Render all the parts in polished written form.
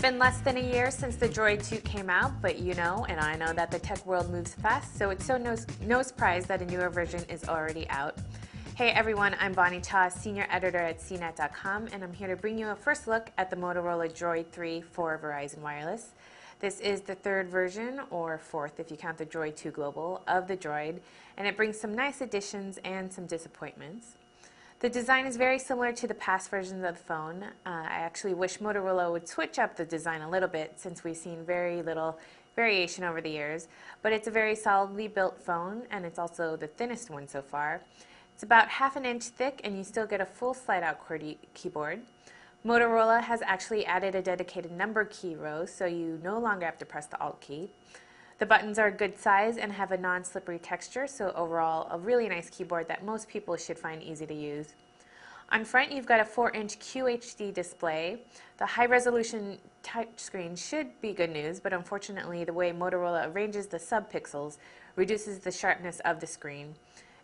been less than a year since the Droid 2 came out, but you know, and I know that the tech world moves fast, so it's no surprise that a newer version is already out. Hey everyone, I'm Bonnie Cha, Senior Editor at CNET.com, and I'm here to bring you a first look at the Motorola Droid 3 for Verizon Wireless. This is the third version, or fourth if you count the Droid 2 Global, of the Droid, and it brings some nice additions and some disappointments. The design is very similar to the past versions of the phone. I actually wish Motorola would switch up the design a little bit since we've seen very little variation over the years, but it's a very solidly built phone and it's also the thinnest one so far. It's about ½ an inch thick and you still get a full slide-out QWERTY keyboard. Motorola has actually added a dedicated number key row so you no longer have to press the Alt key. The buttons are a good size and have a non-slippery texture, so overall a really nice keyboard that most people should find easy to use. On front you've got a 4-inch QHD display. The high-resolution touchscreen should be good news, but unfortunately the way Motorola arranges the subpixels reduces the sharpness of the screen.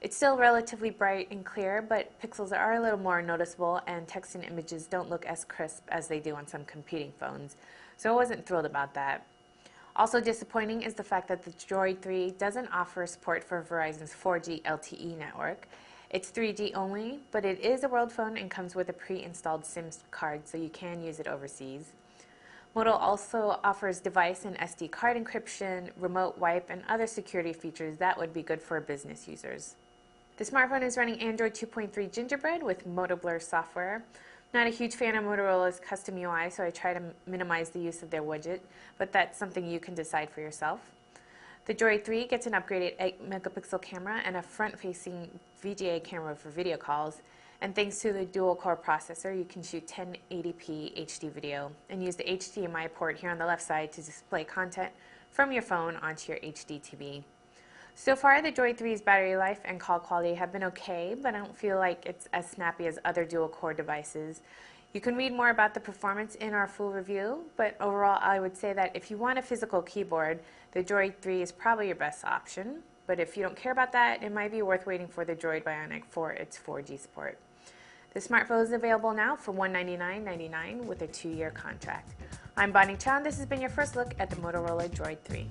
It's still relatively bright and clear, but pixels are a little more noticeable and text and images don't look as crisp as they do on some competing phones, so I wasn't thrilled about that. Also disappointing is the fact that the Droid 3 doesn't offer support for Verizon's 4G LTE network. It's 3G only, but it is a world phone and comes with a pre-installed SIM card so you can use it overseas. Moto also offers device and SD card encryption, remote wipe, and other security features that would be good for business users. The smartphone is running Android 2.3 Gingerbread with Moto Blur software. Not a huge fan of Motorola's custom UI, so I try to minimize the use of their widget, but that's something you can decide for yourself. The Droid 3 gets an upgraded 8-megapixel camera and a front-facing VGA camera for video calls, and thanks to the dual-core processor, you can shoot 1080p HD video and use the HDMI port here on the left side to display content from your phone onto your HD TV. So far, the Droid 3's battery life and call quality have been okay, but I don't feel like it's as snappy as other dual-core devices. You can read more about the performance in our full review, but overall I would say that if you want a physical keyboard, the Droid 3 is probably your best option. But if you don't care about that, it might be worth waiting for the Droid Bionic for its 4G support. The smartphone is available now for $199.99 with a 2-year contract. I'm Bonnie Chan. This has been your first look at the Motorola Droid 3.